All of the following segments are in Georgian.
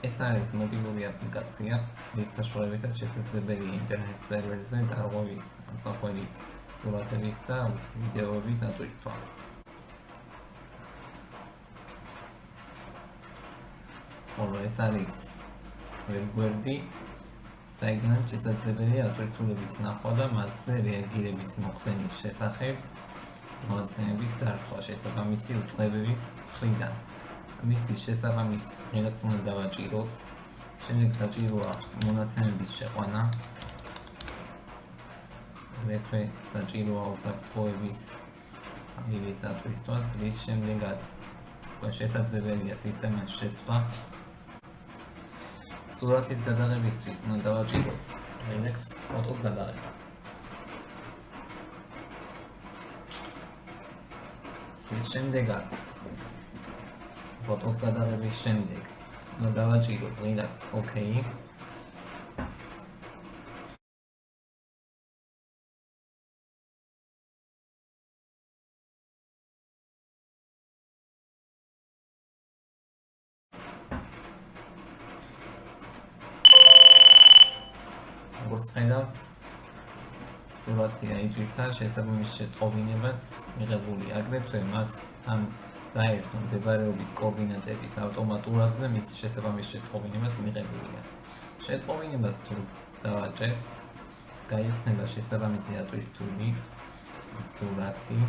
ეს არის მობილური აპლიკაცია, რის საშუალებითაც შესაძლებელია ინტერნეტ სერვერზე დარღვევის, ამსახველი სურათების და ვიდეოების ატვირთვა. ხოლო ეს არის ვებგვერდი, საიდანაც შესაძლებელია ატვირთულების ნახვა და მათზე რეაგირების მოხდენის შესახებ მონაცემების დართვა შესაბამისი უწყებების მხრიდან. მისთვის შესაბამის ღილაკს უნდა დავაჭიროთ. შემდეგ საჭიროა მონაცემების შეყვანა. აგრეთვე საჭიროა უსაფრთხოების ფაილის ატვირთვაც, რის შემდეგაც შესაძლებელია სისტემას შესვლა. სურათის გადაღებისთვის უნდა დავაჭიროთ ღილაკს ფოტოს გადაღება. რის შემდეგაც ფოტოს გადაღების შემდეგ უნდა დავაჭიროთ ღილაკს OK. როგორც ხედავთ, სურათი აიტვირთა, შესაბამის შეტყობინებაც მიღებული. აგრეთვე მასთან დაერთო მდებარეობის კოორდინატების ავტომატურად და მის შესაბამის შეტყობინებაც მიღებულია. შეტყობინებას თუ დავაჭერთ, გაიხსნება შესაბამისი ატვირთული სურათი,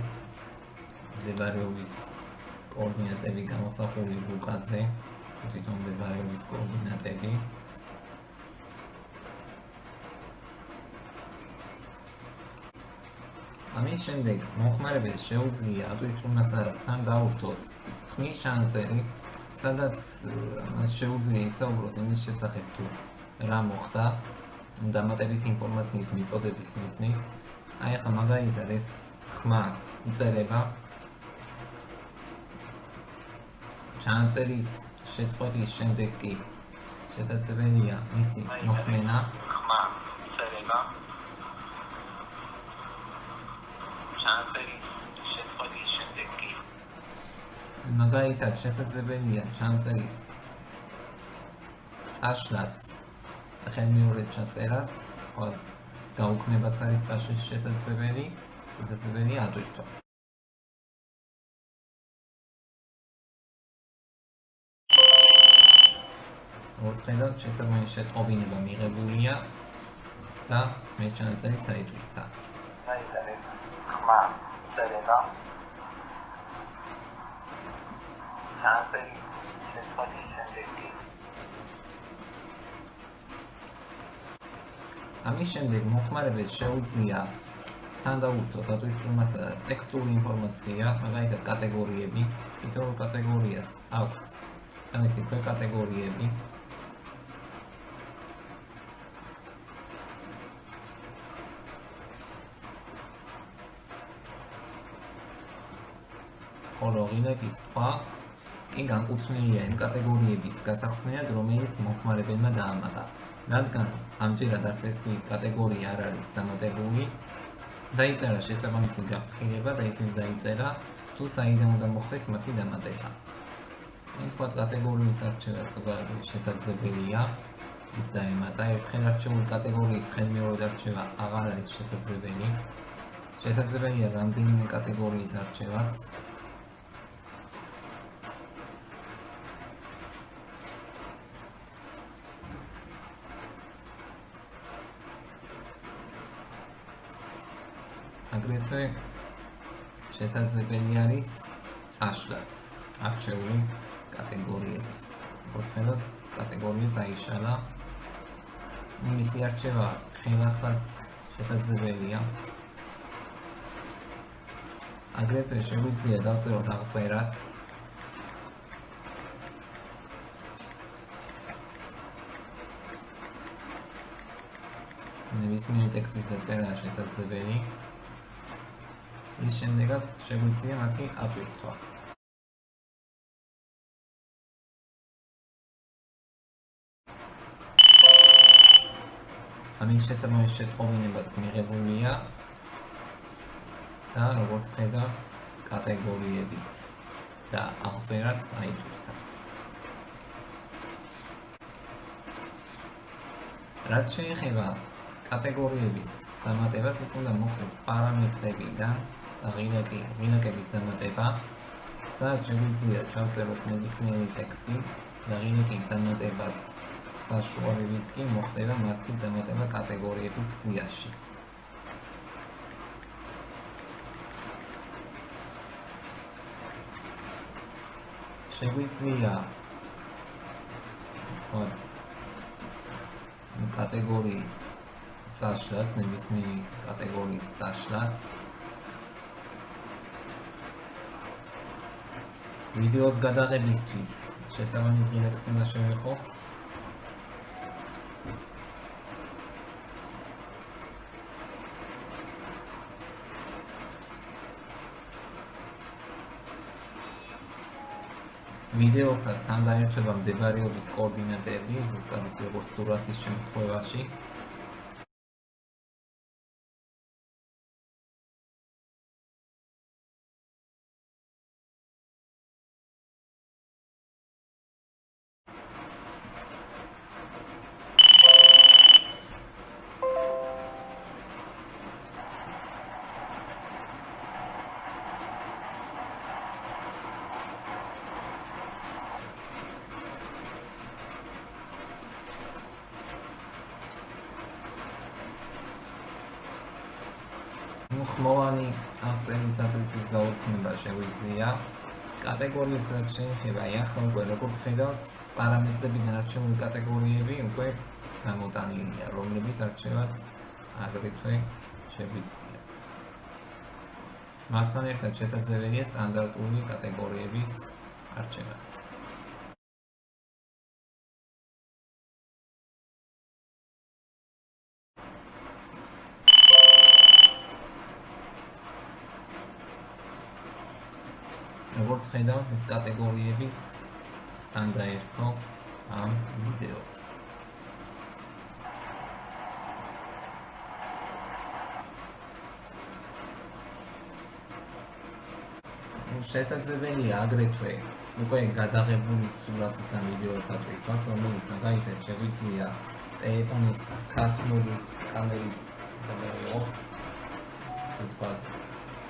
მდებარეობის კოორდინატები გამოსახული რუკაზე, თვითონ მდებარეობის კოორდინატები. ამის შემდეგ მომხმარებელს შეუძლია ატვირთულ მასალას თან დაურთოს ხმის ჩანაწერი, სადაც შეუძლია ისაუბროს იმის შესახებ თუ რა მოხდა დამატებითი ინფორმაციის მიწოდების მიზნით. აი ახლა მაგალითად ეს ხმა იწერება. ჩანაწერის შეწყვეტის შემდეგ კი შესაძლებელია მისი მოსმენა. ხმა იწერება. მაგალითად შესაძლებელია ჩანაწერის წაშლაც ხელმეორედ ჩაწერაც, თქვათ გაუქმებაც არის წაშლის შესაძლებელია ატვირთვაც. როგორც ხედავთ, შესაბამისი შეტყობინება მიღებულია და ხმის ჩანაწერიც აიტვირთა. ხმა იწერება. ამის შემდეგ მომხმარებელს შეუძლია თან დაურთოს ატვირთულ მასალას ტექსტური ინფორმაცია, მაგალითად კატეგორიები, თითოეულ კატეგორიას აქვს თავისი ქვეკატეგორიები. ხოლო ღილაკის სხვა კი განკუთვნილია იმ კატეგორიების გასახსნელად, რომელიც მომხმარებელმა დაამატა. რადგან ამჯერად არც ერთი კატეგორია არ არის დამატებული, დაიწერა შესაბამისი გაფრთხილება და ისიც დაიწერა, თუ საიდან უნდა მოხდეს მათი დამატება. თქვათ კატეგორიის არჩევაც ზოგადად შესაძლებელია, ის დაემატა. ერთხელ არჩეული კატეგორიის ხელმეორედ არჩევა აღარ არის შესაძლებელი. შესაძლებელია რამდენიმე კატეგორიის არჩევაც. აგრეთვე შესაძლებელი არის წაშლაც არჩეული კატეგორიების. როგორც ხედავთ, კატეგორია წაიშალა. მისი არჩევა ხელახლაც შესაძლებელია. აგრეთვე შეგვიძლია დავწეროთ აღწერაც. ნებისმიერი ტექსტის დაწერა შესაძლებელი. ის შემდეგაც შეგვიძლია მათი ატვირთვა. ამის შესაბამის შეტყობინებაც მიღებულია და როგორც ხედავთ, კატეგორიების და აღწერაც აიტვირთა. რაც შეეხება კატეგორიების დამატებას, ის უნდა მოხდეს პარამეტრებიდან ღილაკების დამატება, სადაც შეგვიძლია ჩავწეროთ ნებისმიერი ტექსტი და ღილაკის დამატებას საშუალებით კი მოხდება მათი დამატება კატეგორიების სიაში. შეგვიძლია კატეგორიის წაშლაც, ნებისმიერი კატეგორიის წაშლაც, ვიდეოს გადაღებისთვის შესაბამის ღილაკს უნდა შევეხოთ. ვიდეოსაც თან დაერთვება მდებარეობის კოორდინატები, ზუსტად როგორც სურათის შემთხვევაში. ხმოვანი ავსტრალისათვის გაუქმება შეგვიძლია. კატეგორიებს რაც შეეხება, ახლა უკვე როგორც ხედავთ, პარამეტრებიდან არჩეული კატეგორიები უკვე გამოტანილია, რომლების არჩევაც აგრეთვე შეგვიძლია. მათთან ერთად შესაძლებელია სტანდარტული კატეგორიების არჩევაც. როგორც ხედავთ, ეს კატეგორიებიც თან დაერთო ამ ვიდეოს. შესაძლებელია აგრეთვე უკვე გადაღებული სურათის ან ვიდეოსათვის, რომელიც მაგალითად შეგვიძლია ტელეფონის ქართული კამერით გადავიღოთ, ასე ვთქვათ,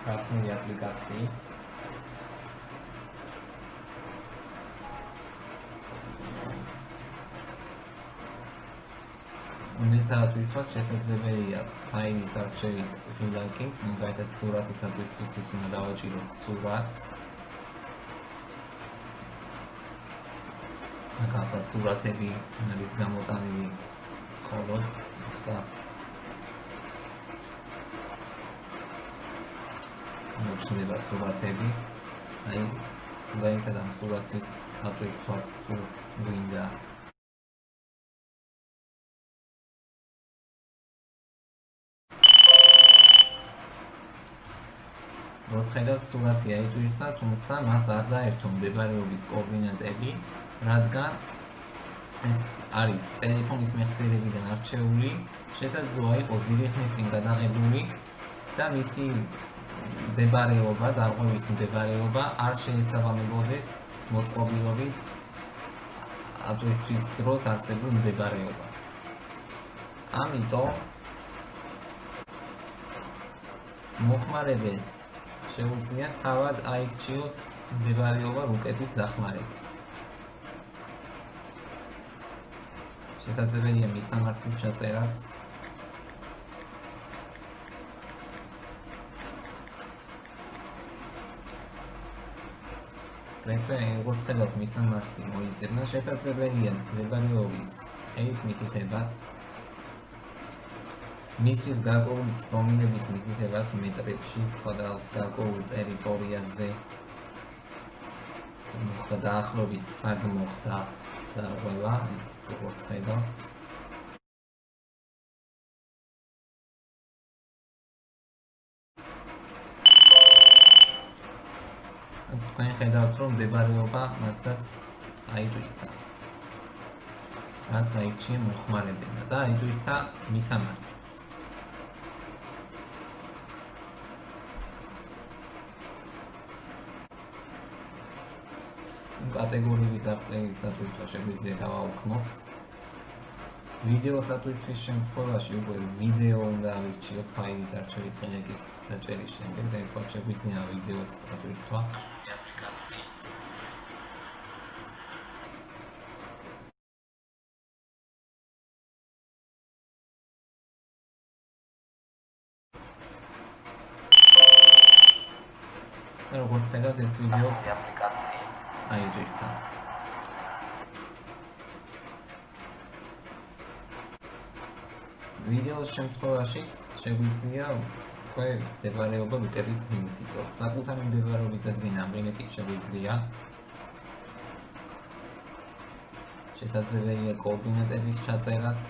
ქართული აპლიკაციით. მესამეთვის შესაძლებელია ფაილის არჩევის ღილაკი, მაგალითად სურათისათვის უნდა დავაჭიროთ სურათს. მაგალითად სურათები არის გამოტანილი მხოლოდ და მოჩნდება სურათები. მაგალითად ამ სურათის ატვირთვა თუ გვინდა როგორც ხედავთ, სურათი აიტვირთა, თუმცა მას არ დაერთო მდებარეობის კოორდინატები, რადგან ეს არის ტელეფონის მეხსიერებიდან არჩეული, შესაძლოა იყოს დიდი ხნის წინ გადაღებული და მისი მდებარეობა, დარღვევის მდებარეობა არ შეესაბამებოდეს მოწყობილობის ატვირთვის დროს არსებულ მდებარეობას. ამიტომ მოხმარებელს შეუძლია თავად აირჩიოს მდებარეობა რუკების დახმარებით. შესაძლებელია მისამართის ჩაწერაც. პრინციპი როგორც ხედავთ, მისამართი მოიწერნა, შესაძლებელია მდებარეობის ხეით მითითებაც. მისთვის გარკვეული ცნობილების მითითებაც მეტრებში, გარკვეულ ტერიტორიაზე. მოხდა დაახლოებით სად მოხდა დარღვევა, როგორც ხედავთ. თქვენ ხედავთ, რომ მდებარეობა მასაც აიტვირთა. რაც აირჩია მოხმარებელმა და აიტვირთა მისამართიც. კატეგორიების აღწერისათვის შეგვიძლია დავაუქმოთ. ვიდეოს ატვირთვის შემთხვევაში უკვე ვიდეო უნდა ავირჩიოთ ფაილის არჩევის ღილაკის დაჭერის შემდეგ და ერთგვარ შეგვიძლია ვიდეოს ატვირთვა. როგორც ხედავთ ეს ვიდეოც აიტვირთვა. ვიდეოს შემთხვევაშიც შეგვიძლია უკვე მდებარეობა ვიკებით მივიცილოთ. საკუთარი მდებარეობის დადგენა ამრიგებით შეგვიძლია. შესაძლებელია კოორდინატების ჩაწერაც,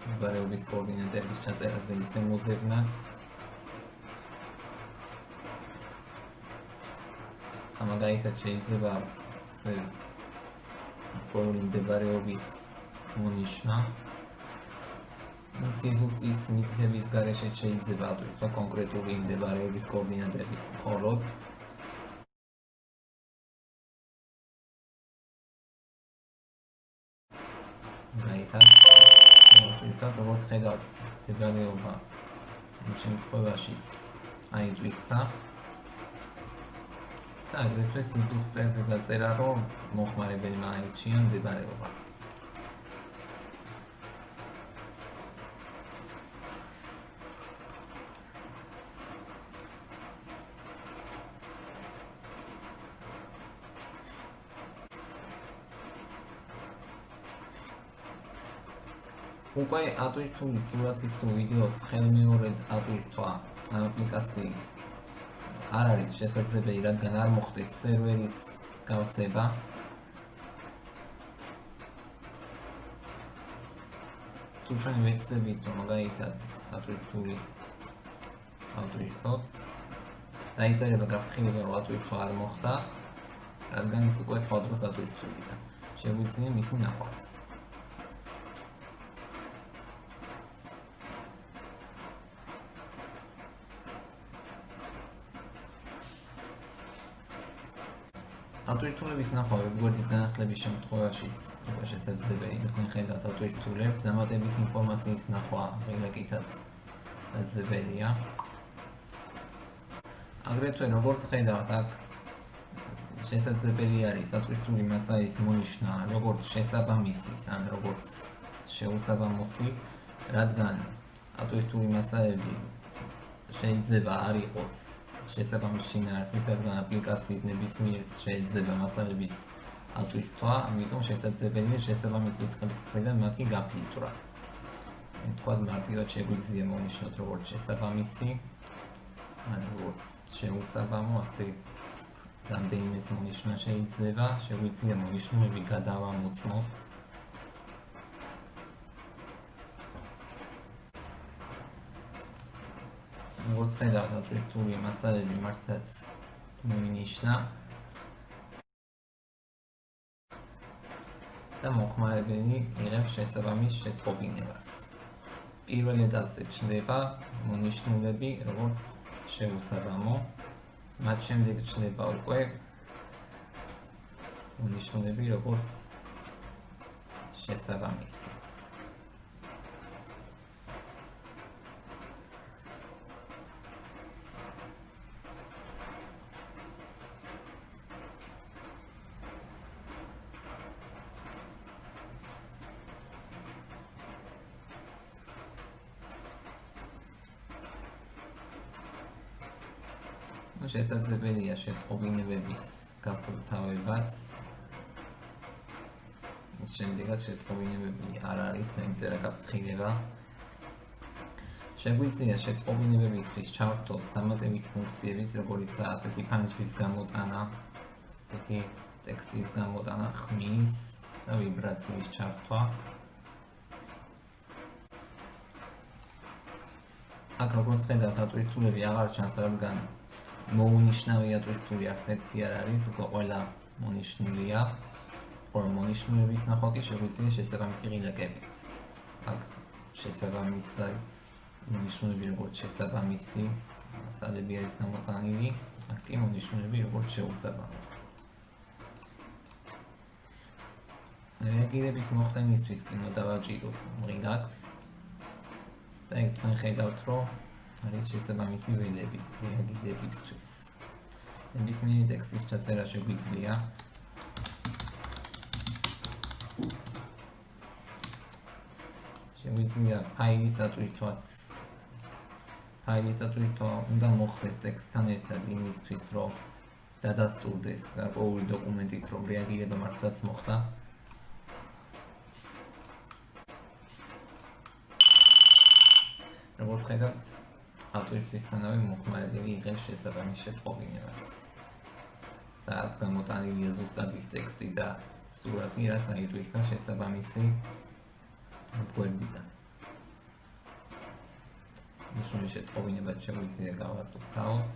მდებარეობის კოორდინატების ჩაწერაც და ისე მოზებნაც. მაგალითად შეიძლება ყოველი მდებარეობის მონიშნა. სიზუსტის მითითების გარეშე შეიძლება ატვირთვა კონკრეტული მდებარეობის კოორდინატების მხოლოდ. მაგალითად, როგორც ხედავთ, მდებარეობა იმ შემთხვევაშიც აიტვირთვა. და აგრეთვე სიზუსტეზე დაწერა, რომ მოხმარებელმა აირჩია მდებარეობა. უკვე ატვირთული სურათის თუ ვიდეოს ხელმეორედ ატვირთვა ამ აპლიკაციით არ არის შესაძლებელი, რადგან არ მოხდეს სერვერის გავსება. თუ ჩვენ ვეცდებით, რომ მაგალითად ატვირთული ავტვირთოთ, დაიწერება გაფრთხილება, რომ ატვირთვა არ მოხდა, რადგან ის უკვე სხვა დროს ატვირთულია. შეგვიძლია მისი ნახვაც. ატვირთულების ნახვა ვებგვერდის განახლების შემთხვევაშიც უკვე შესაძლებელი. თქვენ ხედავთ ატვირთულებს, დამატებით ინფორმაციის ნახვა ღილაკითაც შესაძლებელია. აგრეთვე როგორც ხედავთ, აქ შესაძლებელი არის ატვირთული მასალის მონიშნა როგორც შესაბამისის ან როგორც შეუსაბამოსი, რადგან ატვირთული მასალები შეიძლება არ იყოს შესაბამის შინაარსის, რადგან აპლიკაციის ნებისმიერ შეიძლება მასალების ატვირთვა, ამიტომ შესაძლებელია შესაბამის რიცხვის მხრიდან მათი გაფილტრა. თქვათ მარტივად შეგვიძლია მონიშნოთ როგორც შესაბამისი, ან როგორც შეუსაბამო, ასე რამდენიმე მონიშნა შეიძლება, შეგვიძლია მონიშნულები გადავამოწმოთ. როგორც ხედავთ, ატვირთული მასალები მართლაც მოინიშნა და მოხმარებელი იღებს შესაბამის შეტყობინებას. პირველ ეტაპზე ჩნდება მონიშნულები როგორც შეუსაბამო, მათ შემდეგ ჩნდება უკვე მონიშნულები როგორც შესაბამისი. შესაძლებელია შეტყობინებების გასუფთავებაც. შემდეგაც შეტყობინებები არ არის და იმწერა გაფრთხილება. შეგვიძლია შეტყობინებებისთვის ჩავრთოთ დამატებითი ფუნქციების, როგორიცაა ასეთი ფანჯრის გამოტანა, ასეთი ტექსტის გამოტანა, ხმის და ვიბრაციის ჩართვა. აქ როგორც ხედავთ, ატვირთულები აღარ ჩანს, რადგან მოუნიშნავი ატვირთული არც ერთი არ არის, უკვე ყველა მონიშნულია. ხოლო მონიშნულების ნახვა კი შეგვიძლია შესაბამისი ღილაკებით. აქ შესაბამისი მონიშნულები როგორც შესაბამისი მასალები არის გამოტანილი, აქ კი მონიშნულები როგორც შეუსაბამო. რეაგირების მოხდენისთვის კიდევ დავაჭიროთ Redux და ეგ თქვენ ხედავთ, რომ არის შესაბამისი ველები რეაგირებისთვის. ნებისმიერი ტექსტის ჩაწერა შეგვიძლია ფაილის ატვირთვა უნდა მოხდეს ტექსტთან ერთად იმისთვის, რომ დადასტურდეს გარკვეული დოკუმენტით, რომ რეაგირება მართლაც მოხდა. როგორც ხედავთ, ატვირთვისთანავე მოხმარებელი იღებს შესაბამის შეტყობინებას. სადაც გამოტანილია ზუსტად ის ტექსტი და სურათი, რაც აიტვირთა შესაბამისი გვერდიდან. მნიშვნელოვანი შეტყობინება შეგვიძლია გავასწოროთ.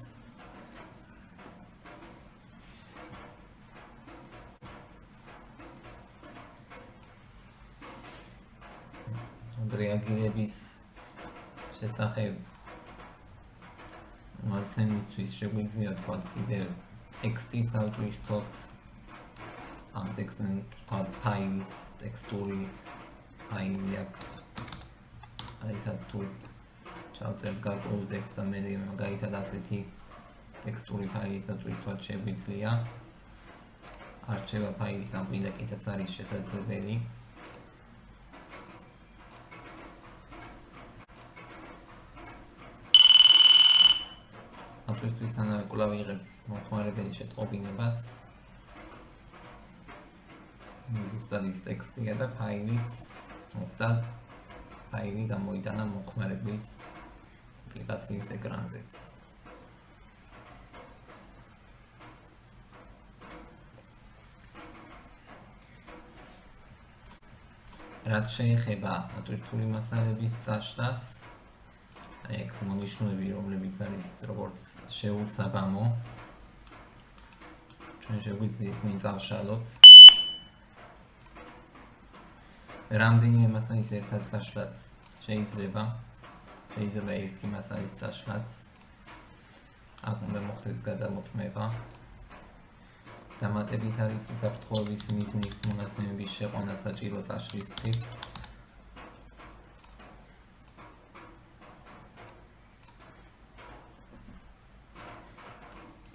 რეაგირების შესახებ მოცემისთვის შეგვიძლია თქვა კიდევ ტექსტის ავტვირთვოთ, ამ ტექსტთან თქვა ფაილის ტექსტური ფაილი აქვს. აიცად თუ ჩავწერთ გარკვეულ ტექსტს და მე მაგალითად ასეთი ტექსტური ფაილის ავტვირთვათ შეგვიძლია. არჩევა ფაილის ამ პილაკითაც არის შესაძლებელი. ატვირთვისთანავე კვლავ იღებს მოხმარებელი შეტყობინებას. ზუსტად ის ტექსტია და ფაილიც ზუსტად ფაილი გამოიტანა მოხმარებლის აპლიკაციის ეკრანზეც. რაც შეეხება ატვირთული მასალების წაშლას, ეგ მონიშნულები, რომლებიც არის როგორც შეუსაბამო, ჩვენ შეგვიძლია ისინი წავშალოთ. რამდენიმე მასალის ერთად წაშლაც შეიძლება ერთი მასალის წაშლაც. აქ უნდა მოხდეს გადამოწმება. დამატებით არის უსაფრთხოების მიზნით მონაცემების შეყვანა საჭირო წაშლისთვის.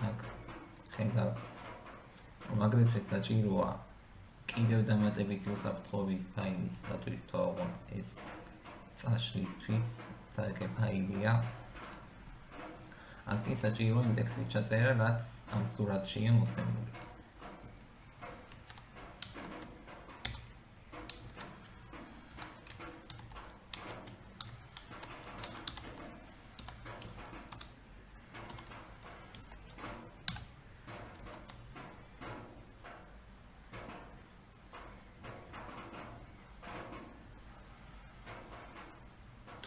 აქ ხედავთ, რომ აგრეთვე საჭიროა კიდევ დამატებითი უსაფრთხოების ფაილის ატვირთვა, ოღონდ ეს წაშლისთვის საერთო ფაილია. აქ ის საჭირო იმ ტექსტის ჩაწერა, რაც ამ სურათშია მოცემული.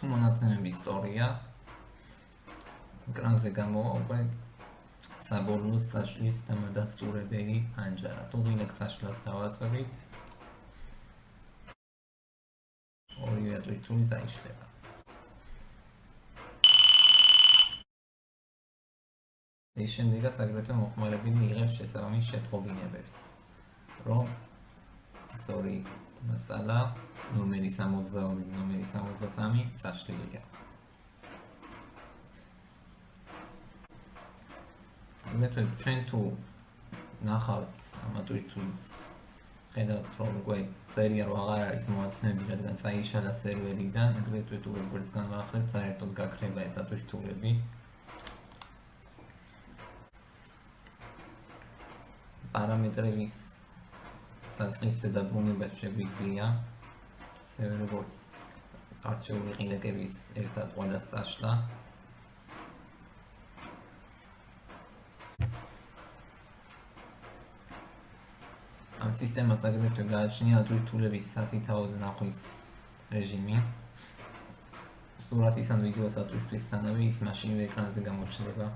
თუ მონაცემები სწორია, ეკრანზე გამოვა უკვე საბოლოო წაშლის დამადასტურებელი ანჯარა. თუ ვინმე წაშლას დავაწვევით, ორივე ატვირთული დაიშლება. ის შემდეგაც აგრეთვე მოხმარებელი იღებს შესაბამის შეტყობინებებს, რომ სწორი მასალა ნომერი 62, ნომერი 63 წაშლილია. აგრეთვე ჩვენ თუ ნახავთ ამ ატვირთულს, ხედავთ, რომ უკვე წერია რომ აღარ არის მონაცემები, რადგან წაიშალა სერვერიდან, აგრეთვე თუ როგორც განვაახლებთ, საერთოდ გაქრება ეს ატვირთულები. პარამეტრების საწყისზე დაბრუნებას შეგვიძლია, ასევე როგორც არჩეული ყინულების ერთად ყველას წაშლა. ამ სისტემას აგრეთვე გააჩნია ატვირთულების სათითაოდ ნახვის რეჟიმი. სურათის ან ვიდეოს ატვირთვისთანავე ის მაშინვე ეკრანზე გამოჩნდება.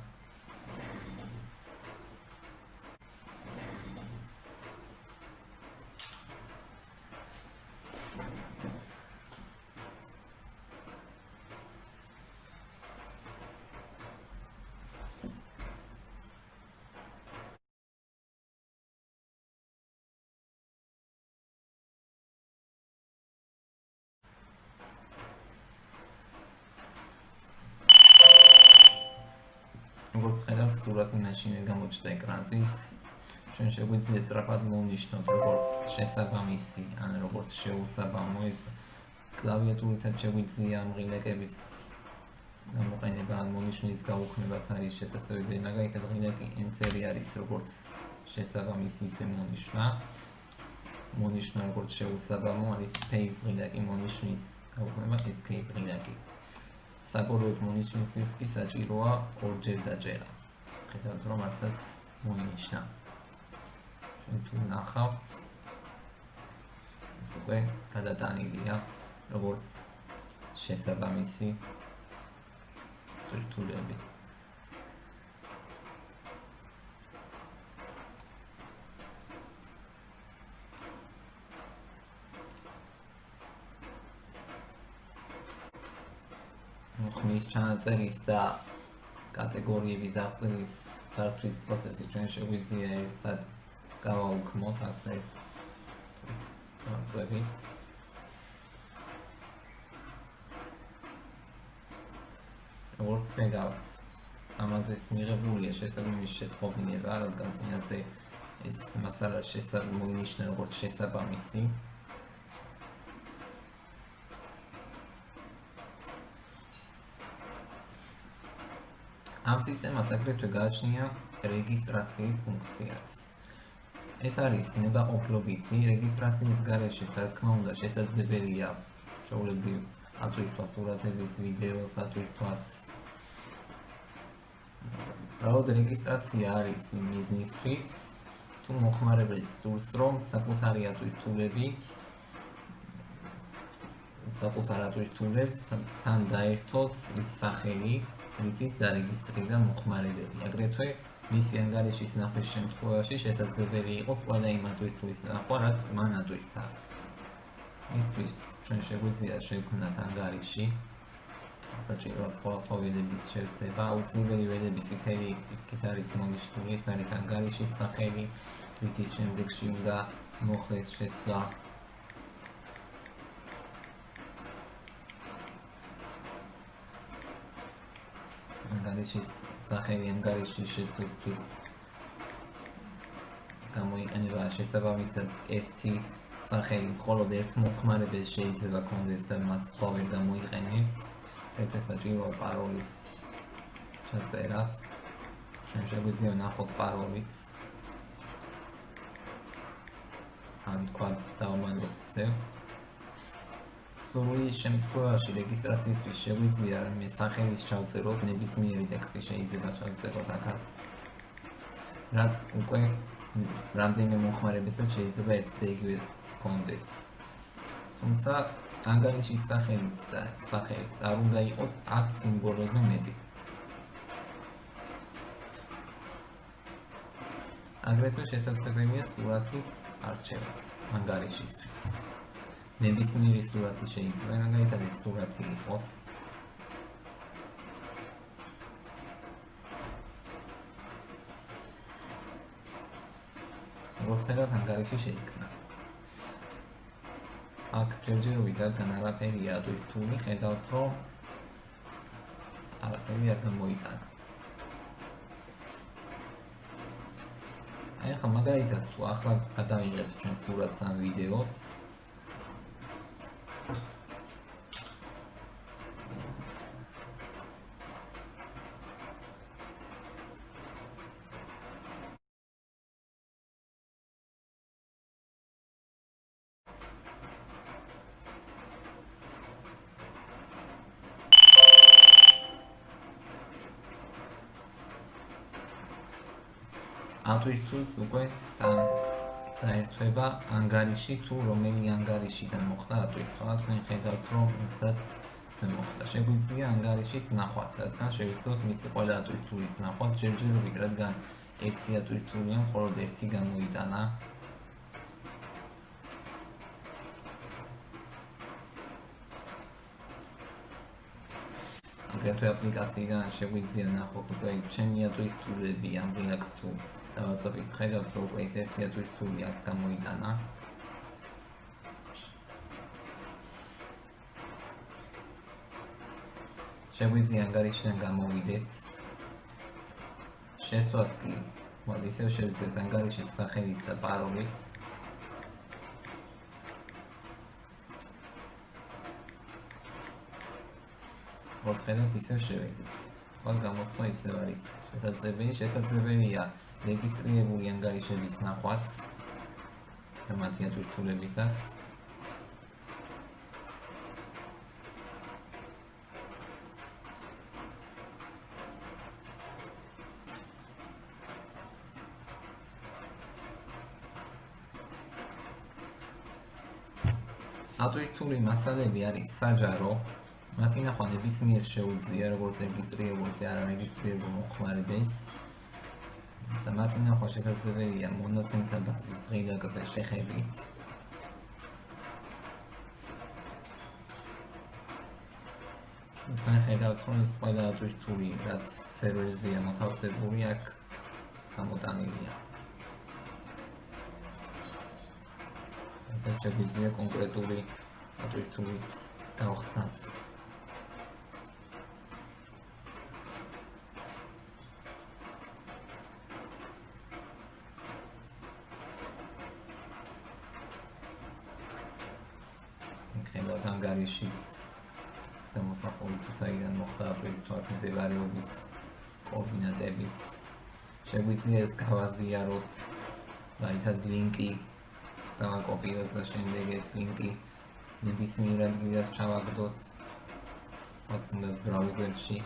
როგორც ხედავთ, სურათი მაშინვე გამოჩნდა ეკრანზე. ჩვენ შეგვიძლია სწრაფად მოვნიშნოთ, როგორც შესაბამისი, ან როგორც შეუსაბამო ეს კლავიატურითაც შეგვიძლია ამ ღილაკების გამოყენება ან მონიშნის გაუქმებას არის შესაძლებელი, მაგალითად ღილაკი Enter არის როგორც შესაბამისი ისე მონიშნა როგორც შეუსაბამო არის Space ღილაკი მონიშნის გაუქმება Escape ღილაკი. საბოლოოდ მონიშნისთვის კი საჭიროა ორჯერ დაჭერა. ხედავთ რომ არცაც მოინიშნა. ჩვენ თუ ნახავთ ეს უკვე გადატანილია როგორც შესაბამისი სტრუქტურები. ხმის ჩანაწერის და კატეგორიების აღწერის დართვის პროცესი ჩვენ შეგვიძლია ერთად გავაუქმოთ ასე ვაწვევით. როგორც ხედავთ, ამაზეც მიღებულია შესაბამისი შეტყობინება, რადგან წინაზე ეს მასალა მოინიშნა როგორც შესაბამისი. ამ სისტემას აგრეთვე გააჩნია რეგისტრაციის ფუნქციაც. ეს არის ნებაყოფლობითი რეგისტრაციის გარეშე, რა თქმა უნდა, შესაძლებელია ჩვეულებრივ ატვირთვა სურათების, ვიდეოს ატვირთვაც. უბრალოდ რეგისტრაცია არის იმ მიზნისთვის, თუ მოხმარებელს სურს, რომ საკუთარ ატვირთულებს თან დაერთოს ის სახელი, რითიც დარეგისტრირდა მოხმარებელი. აგრეთვე მისი ანგარიშის ნახვის შემთხვევაში შესაძლებელი იყოს ყველა იმ ატვირთულის ნახვა, რაც მან ატვირთა. მისთვის ჩვენ შეგვიძლია შევქმნათ ანგარიში, საჭიროა სხვადასხვა ველების შევსება, აუცილებელი ველები წითელი იქით არის მონიშნული, ეს არის ანგარიშის სახელი, რითიც შემდეგში უნდა მოხდეს შესვლა. ანგარიშის სახელი ანგარიშის შესვლისთვის გამოიყენება შესაბამისად ერთი სახელი, მხოლოდ ერთ მოხმარებელს შეიძლება კონდეს და მას სხვა ვერ გამოიყენებს. აგრეთვე საჭიროა პაროლის ჩაწერაც. ჩვენ შეგვიძლია ვნახოთ პაროლიც. ან თქვა დავამატოთ ისევ. სრული შემთხვევაში რეგისტრაციისთვის შეგვიძლია რამე სახელის ჩავწეროთ, ნებისმიერი ტექსტი შეიძლება ჩავწეროთ აქაც. რაც უკვე რამდენიმე მოხმარებელსაც შეიძლება ერთი და იგივე კონდეს. თუმცა ანგარიშის სახელიც და სახელიც არ უნდა იყოს 10 სიმბოლოზე მეტი. აგრეთვე შესაძლებელია სურათის არჩევაც ანგარიშისთვის. ნებისმიერი სურათი შეიძლება, მაგალითად ეს სურათი იყოს. როგორც ხედავთ, ანგარიში შეიქმნა. აქ ჯერჯერობით რადგან არაფერია ატვირთული, ხედავთ, რომ არაფერი არ გამოიტანა. ახლა მაგალითად თუ ახლა გადავიღებთ ჩვენ სურათს ან ვიდეოს, ატვირთულს უკვე დაერთვება ანგარიში, თუ რომელი ანგარიშიდან მოხდა ატვირთვა. თქვენ ხედავთ, რომ მზაც მოხდა. შეგვიძლია ანგარიშის ნახვაც, რადგან შევიცვლოთ მისი ყველა ატვირთულის ნახვა ჯერჯერობით, რადგან ერთი ატვირთულია, მხოლოდ ერთი გამოიტანა. აგრეთვე აპლიკაციიდან შეგვიძლია ნახოთ უკვე ჩემი ატვირთულები ამ ღილაკს თუ დავაწვევით, ხედავთ, რომ უკვე ეს ერთი ატვირთული აქ გამოიტანა. შეგვიძლია ანგარიშიდან გამოვიდეთ შესვას კი ისევ შევძლებთ ანგარიშის სახელის და პაროლით. როგორც ხედავთ, ისევ შევედით. ყოველ გამოსხმა ისევ არის შესაძლებელია რეგისტრირებული ანგარიშების ნახვაც და მათი ატვირთულებისაც. ატვირთული მასალები არის საჯარო, მათი ნახვა ნებისმიერს შეუძლია როგორც რეგისტრირებულ, ისე არარეგისტრირებულ მოხმარებელს და მათი ნახვა შესაძლებელია მონაცემთა ბაზის ღილაკზე შეხებით. თქვენ ხედავთ, რომ ეს ყველა ატვირთული, რაც სერვერზეა მოთავსებული, აქ გამოტანილია. შეგვიძლია კონკრეტული ატვირთულით გავხსნათ. ხედავთ ანგარიშის გამოსახული თუ საიდან მოხდა ატვირთვა მდებარეობის კოორდინატებით. შეგვიძლია ეს გავაზიაროთ, რაითაც ლინკი დავაკოპიროთ და შემდეგ ეს ლინკი ნებისმიერ ადგილას ჩავაგდოთ, თუნდაც ბრაუზერში.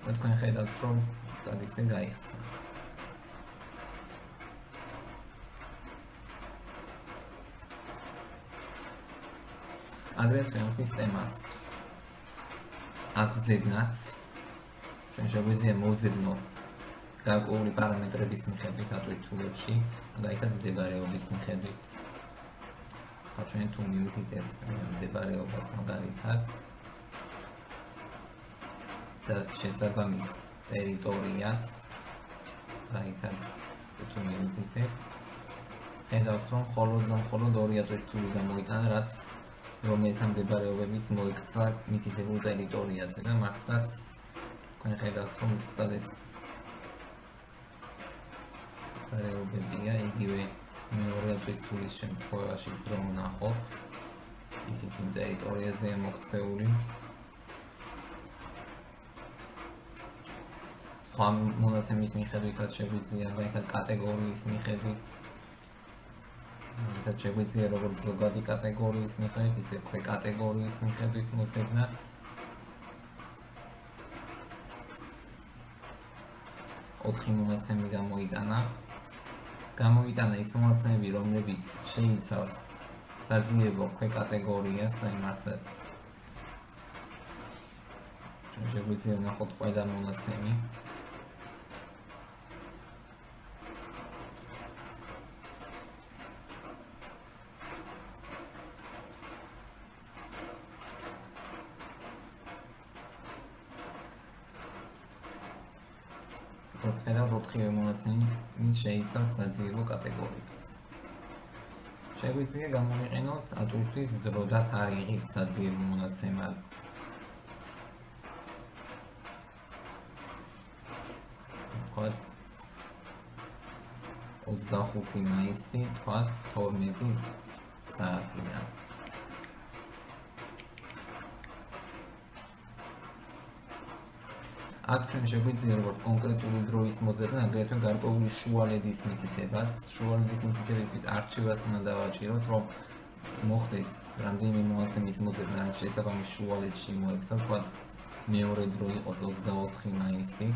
და თქვენ ხედავთ, რომ სწორად ისე გაიხსნა. აგრეთვე ამ სისტემას აგრძებნათ. ჩვენ შეგვიძლია მოვძებნოთ გარკვეული პარამეტრების მიხედვით ატვირთულებში, მაგალითად მდებარეობის მიხედვით. ჩვენ თუ მივიხილეთ მდებარეობას მაგალითად და შესაბამის ტერიტორიას, მაგალითად თუ მივიხილეთ, ხედავთ, რომ მხოლოდ ორი ატვირთული გამოიტანა, რაც რომელთა მდებარეობებიც მოექცა მითითებულ ტერიტორიაზე და მართლაც თქვენ ხედავთ, რომ ზუსტად ეს მდებარეობებია, იგივე მეორე ატვირთულის შემთხვევაშიც რომ ვნახოთ, ისიც იმ ტერიტორიაზეა მოქცეული. სხვა მონაცემის მიხედვითაც შეგვიძლია, მაგალითად კატეგორიის მიხედვით, და შეგვიძლია როგორც ზოგადი კატეგორიის მიხედვით, ისე ქვეკატეგორიის მიხედვით მოძებნათ. ოთხი მონაცემი გამოიტანა ის მონაცემები, რომლებიც შეიცავს საძიებო ქვეკატეგორიას და იმასაც შეგვიძლია ვნახოთ ყველა მონაცემი. როგორც ხედავთ, ოთხივე მონაცემი შეიცავს საძიებო კატეგორიას. შეგვიძლია გამოვიყენოთ ატვირთვის დრო და თარიღით საძიებო მონაცემად. თქვათ 25 მაისი, თქვათ 12 საათიდან. აქ ჩვენ შეგვიძლია როგორც კონკრეტული დროის მოძებნა, აგრეთვე გარკვეული შუალედის მითითებაც. შუალედის მითითებისთვის არჩევას უნდა დავაჭიროთ, რომ მოხდეს რამდენიმე მონაცემის მოძებნა შესაბამის შუალედში მოექცა, თქვათ მეორე დრო იყოს 24 მაისი.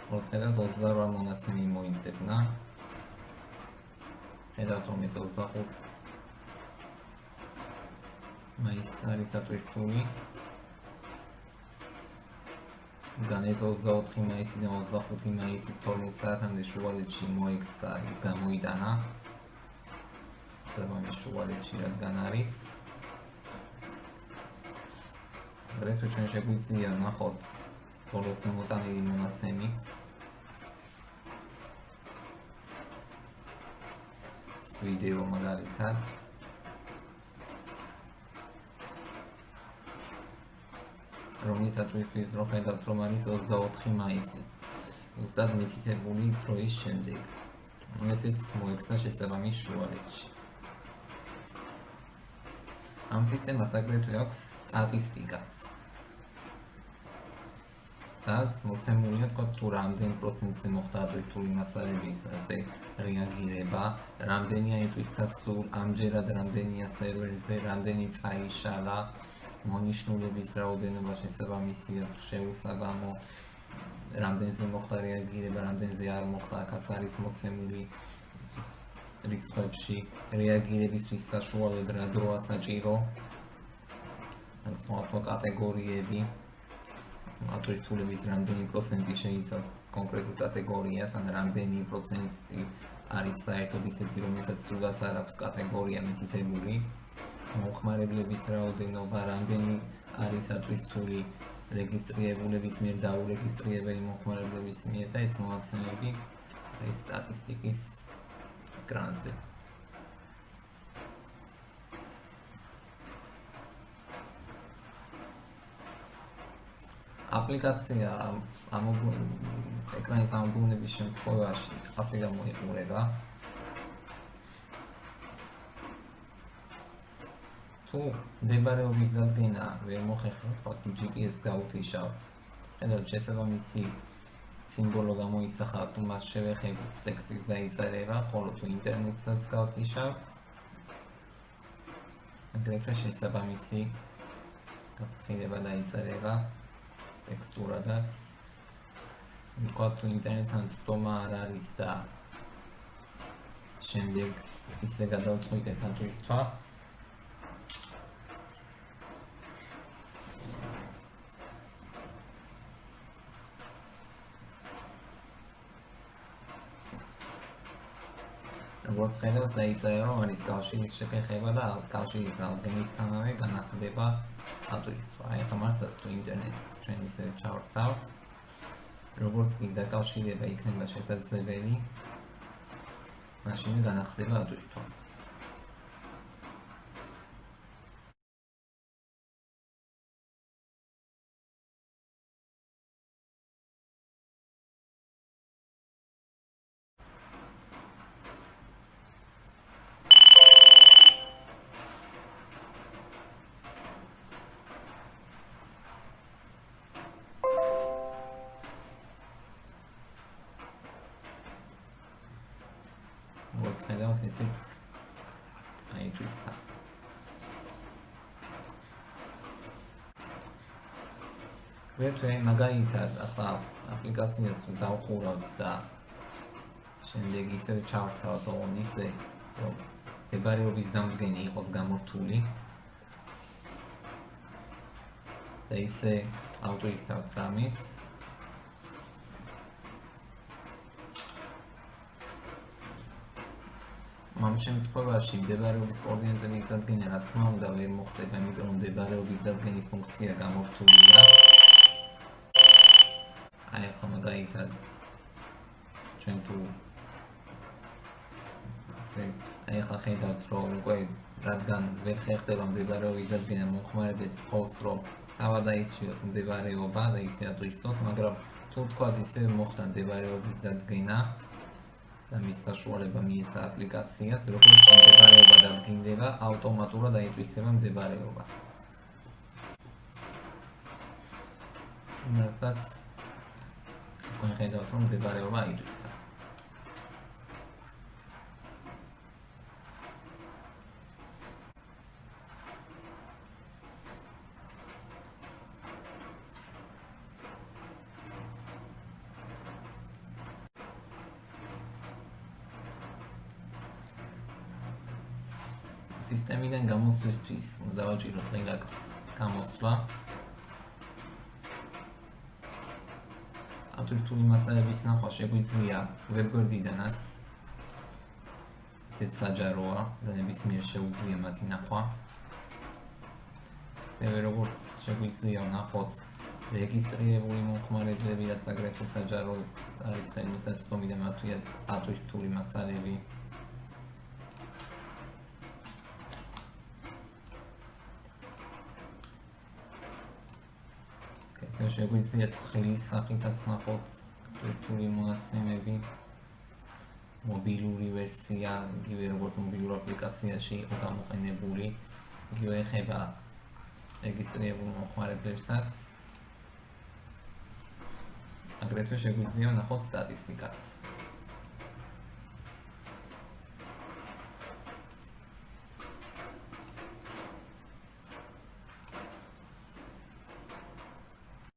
როგორც ხედავთ, 28 მონაცემი მოიძებნა. ხედავთ, რომ ეს 25 მაისს არის ატვირთული. და ეს 24 მაისიდან 25 მაისის 12 საათამდე შუალედში მოექცა, ის გამოიტანა. შესაბამის შუალედში რადგან არის. აგრეთვე ჩვენ შეგვიძლია ვნახოთ ბოლოს გამოტანილი მონაცემით. ვიდეო მაგალითად. რომელსაც ვიფიქრეთ, რომ ხედავთ, რომ არის 24 მაისი. ზუსტად მითითებული დროის შემდეგ. ესეც მოექცა შესაბამის შუალედში. ამ სისტემას აგრეთვე აქვს სტატისტიკაც. სადაც მოცემულია თქვა თუ რამდენ პროცენტზე მოხდა ადვირთული მასალების რეაგირება, რამდენია იტვირთა სულ, ამჯერად რამდენია სერვერზე, რამდენი წაიშალა, მონიშნულების რაოდენობა შესაბამისია შეუსაბამო, რამდენზე მოხდა რეაგირება, რამდენზე არ მოხდა, აქაც არის მოცემული რიცხვებში რეაგირებისთვის საშუალოდ რა დროა საჭირო, სხვა კატეგორიები, ადვირთულების რამდენი პროცენტი შეიცავს კონკრეტულ კატეგორიას, ან რამდენი პროცენტი არის საერთოდ ისეთი, რომელსაც სულაც არ აქვს კატეგორია მითითებული, მომხმარებლების რაოდენობა, რამდენი არის ადვირთული რეგისტრირებულების მიერ და აურეგისტრირებელი მომხმარებლების მიერ და ეს მონაცემები არის სტატისტიკის ეკრანზე. აპლიკაცია ეკრანის ამოღუნების შემთხვევაში ასე გამოიყურება. თუ მდებარეობის დადგენა ვერ მოხერხებთ, თუ GPS გაუთიშავთ, ხედავთ შესაბამისი სიმბოლო გამოისახა, თუ მას შევეხებით ტექსტის დაიწერება, ხოლო თუ ინტერნეტსაც გავთიშავთ, აგრეთვე შესაბამისი გაფრთხილება დაიწერება ტექსტურადაც. თქვა თუ ინტერნეტთან წვდომა არ არის და შემდეგ ისე გადავწყვიტეთ ადვირთვა, როგორც ხედავთ, დაიწერა, რომ არის კავშირის შეფერხება და კავშირის აღდგენისთანავე განახლდება ადვირთვა. აი ახლა მართლაც თუ ინტერნეტს ჩვენ ისე ჩავართავთ, როგორც კი დაკავშირება იქნება შესაძლებელი, მაშინ განახლდება ადვირთვა. როგორც ხედავთ, ესეც აიტვირთა. გვერდზე მაგალითად ახლა აპლიკაციას თუ დავხურავთ და შემდეგ ისევ ჩავართავთ, რომ ისე რომ მდებარეობის დამდგენი იყოს გამორთული და ისე ავტვირთავთ რამის, ამ შემთხვევაში მდებარეობის კოორდინატების დადგენა რა თქმა უნდა ვერ მოხდება, იმიტომ რომ მდებარეობის დადგენის ფუნქცია გამორთულია. აი ახლა მაგალითად ჩვენ თუ აი ახლა ხედავთ, რომ უკვე რადგან ვერ ხერხდება მდებარეობის დადგენა, მომხმარებელს თხოვს, რომ თავად აირჩიოს მდებარეობა და ისე ადვირთოს, მაგრამ თუ თქვა ისე მოხდა მდებარეობის დადგენა და მის საშუალება მიეცა აპლიკაციას, როგორც მდებარეობა დადგინდება, ავტომატურად აიტვირთება მდებარეობა. რასაც თქვენ ხედავთ, რომ მდებარეობა აიტვირთა. სისტემიდან გამოსვლისთვის უნდა დავაჭიროთ Linux გამოსვლა. ადვირთული მასალების ნახვა შეგვიძლია ვებგვერდიდანაც. ისეთ საჯაროა და ნებისმიერ შეუძლია მათი ნახვა. ასევე როგორც შეგვიძლია ვნახოთ რეგისტრირებული მომხმარებლები, რაც აგრეთვე საჯარო არის ხელმისაწვდომი და მათვე ადვირთული მასალები. შეგვიძლია ცხლის სახითაც ნახოთ ვირტუალური მონაცემები. მობილური ვერსია, იგივე როგორც მობილურ აპლიკაციაში იყო გამოყენებული, იგივე ეხება რეგისტრირებულ მომხმარებლებსაც. აგრეთვე შეგვიძლია ვნახოთ სტატისტიკაც.